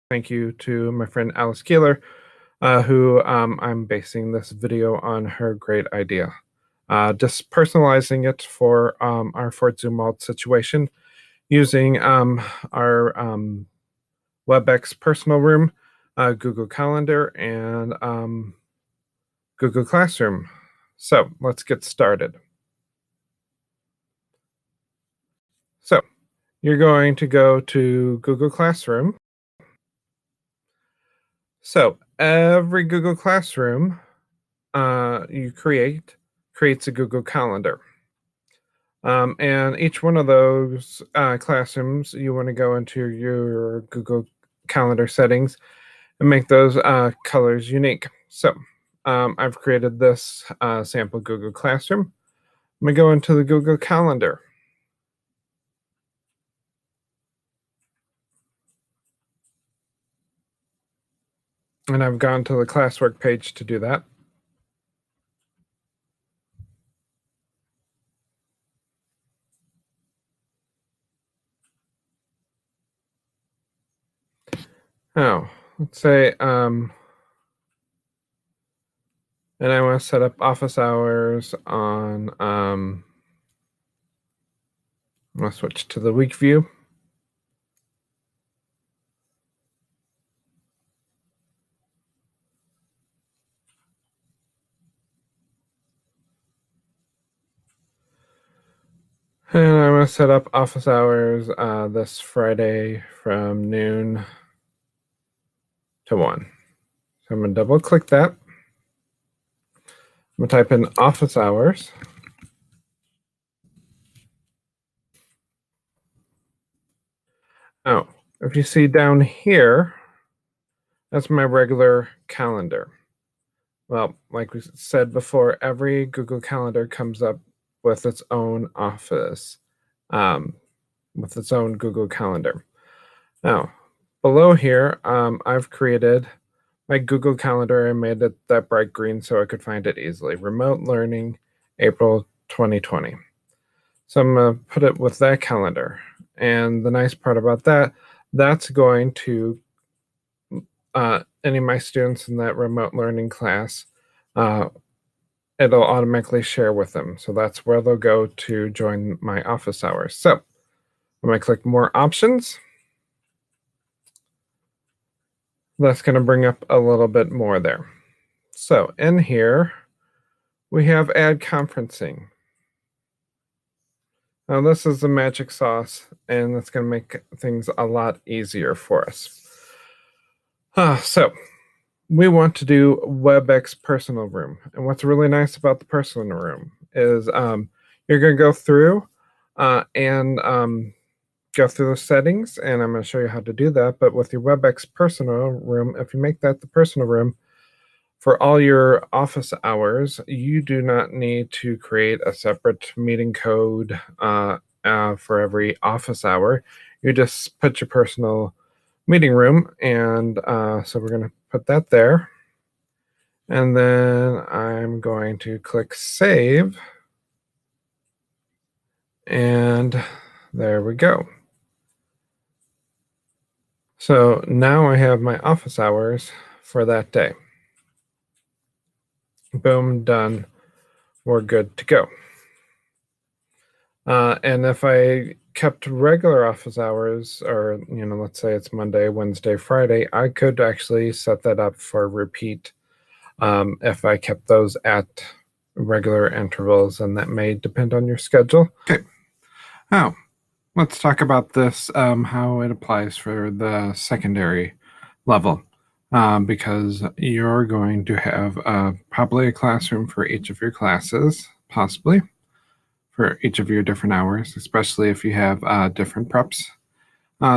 Thank you to my friend Alice Keeler, who I'm basing this video on her great idea. Just personalizing it for our Fort Zumwalt situation using our WebEx personal room, Google Calendar, and Google Classroom. So let's get started. So you're going to go to Google Classroom. So every Google Classroom you creates a Google Calendar. And each one of those classrooms, you want to go into your Google Calendar settings and make those colors unique. So I've created this sample Google Classroom. I'm going to go into the Google Calendar. And I've gone to the classwork page to do that. Oh, let's say, and I want to set up office hours on, I'm going to switch to the week view. And I'm going to set up office hours this Friday from noon to 1. So I'm going to double click that. I'm going to type in office hours. Oh, if you see down here, that's my regular calendar. Well, like we said before, every Google Calendar comes up with its own office, with its own Google Calendar. Now, below here, I've created my Google Calendar and made it that bright green so I could find it easily. Remote Learning, April 2020. So I'm going to put it with that calendar. And the nice part about that, that's going to any of my students in that remote learning class, it'll automatically share with them. So that's where they'll go to join my office hours. So I'm going to click More Options. That's going to bring up a little bit more there. So in here, we have Add Conferencing. Now this is the magic sauce, and it's going to make things a lot easier for us. So we want to do WebEx Personal Room. And what's really nice about the Personal Room is you're going to go through and go through the settings, and I'm going to show you how to do that. But with your WebEx Personal Room, if you make that the Personal Room, for all your office hours, you do not need to create a separate meeting code for every office hour. You just put your personal meeting room, and so we're going to put that there. And then I'm going to click Save. And there we go. So now I have my office hours for that day. Boom, done. We're good to go. And if I kept regular office hours, or let's say it's Monday, Wednesday, Friday, I could actually set that up for repeat if I kept those at regular intervals, and that may depend on your schedule. Okay. Now, let's talk about this, how it applies for the secondary level. Because you're going to have probably a classroom for each of your classes, possibly for each of your different hours, especially if you have different preps.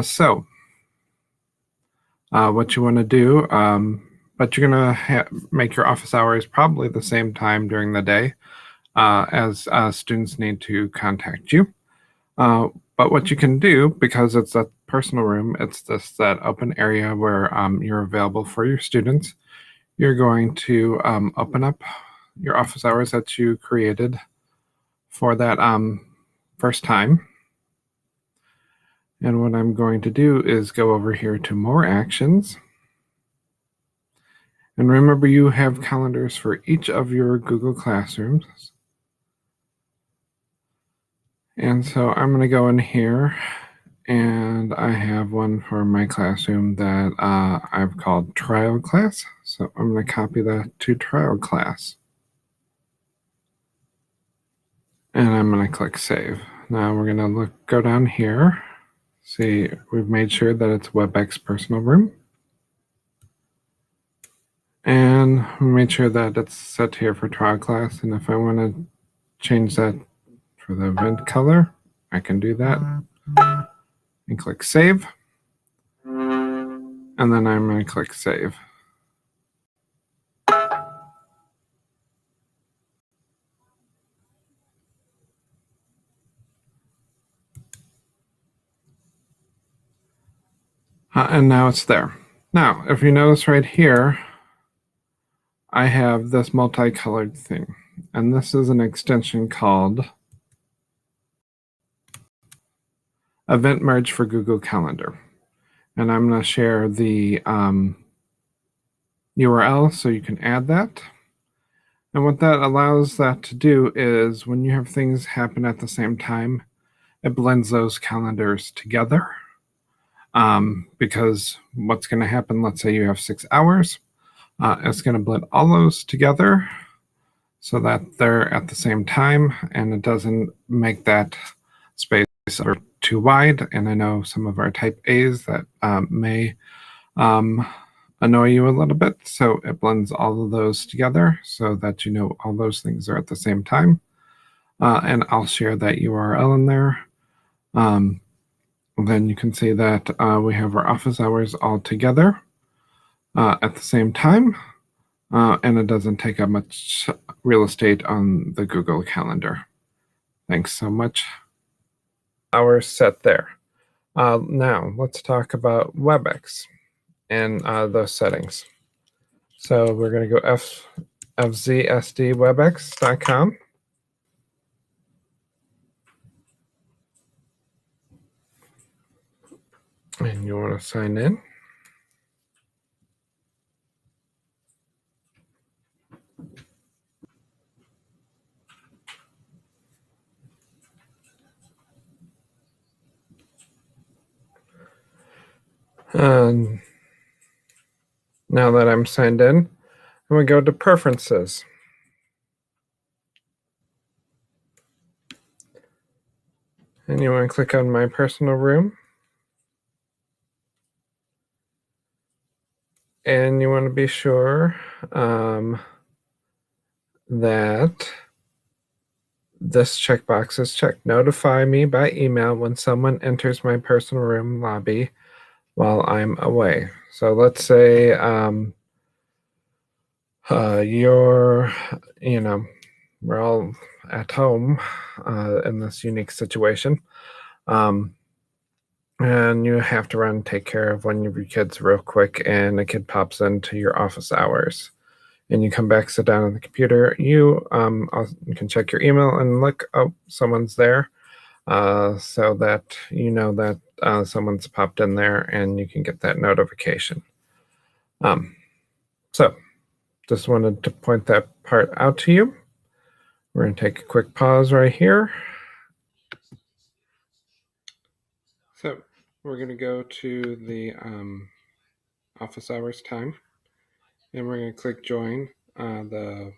So what you want to do, but you're going to make your office hours probably the same time during the day as students need to contact you. But what you can do, because it's a personal room, it's just that open area where you're available for your students. You're going to open up your office hours that you created for that first time. And what I'm going to do is go over here to More Actions. And remember, you have calendars for each of your Google Classrooms. And so I'm going to go in here, and I have one for my classroom that I've called Trial Class. So I'm going to copy that to Trial Class. And I'm going to click Save. Now we're going to go down here. See, we've made sure that it's WebEx Personal Room. And we made sure that it's set here for Trial Class. And if I want to change that for the event color, I can do that. And click Save. And then I'm going to click Save. And now it's there. Now, if you notice right here, I have this multicolored thing. And this is an extension called Event Merge for Google Calendar. And I'm going to share the URL so you can add that. And what that allows that to do is when you have things happen at the same time, it blends those calendars together. Because what's going to happen, let's say you have 6 hours, it's going to blend all those together so that they're at the same time, and it doesn't make that space too wide. And I know some of our type A's that may annoy you a little bit, so it blends all of those together so that you know all those things are at the same time. And I'll share that URL in there. Then you can see that we have our office hours all together at the same time, and it doesn't take up much real estate on the Google Calendar. Thanks so much. Hours set there. Now let's talk about WebEx and those settings. So we're going to go fzsdwebex.com. And you want to sign in. And now that I'm signed in, I'm going to go to Preferences. And you want to click on My Personal Room. And you want to be sure that this checkbox is checked. Notify me by email when someone enters my personal room lobby while I'm away. So let's say we're all at home in this unique situation. And you have to run and take care of one of your kids real quick, and a kid pops into your office hours. And you come back, sit down on the computer, you can check your email and look, oh, someone's there, so that you know that someone's popped in there, and you can get that notification. So just wanted to point that part out to you. We're going to take a quick pause right here. So we're going to go to the office hours time, and we're going to click join the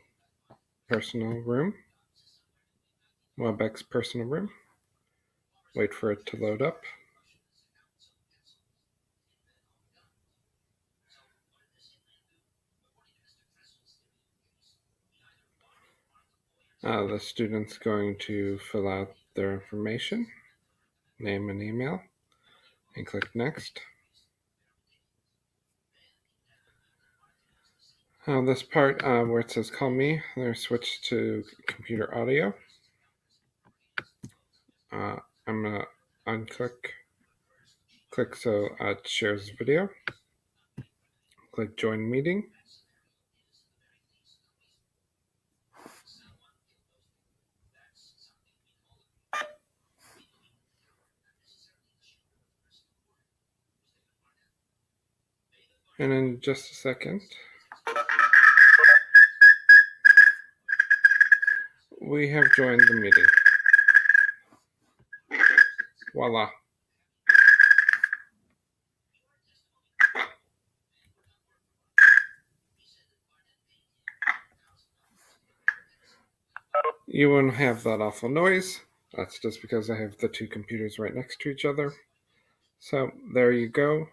personal room, WebEx personal room. Wait for it to load up. The student's going to fill out their information, name and email, and click next. This part where it says call me, I'm going to switch to computer audio. I'm going to click so it shares video. Click join meeting. And in just a second, we have joined the meeting. Voila. You won't have that awful noise. That's just because I have the two computers right next to each other. So there you go.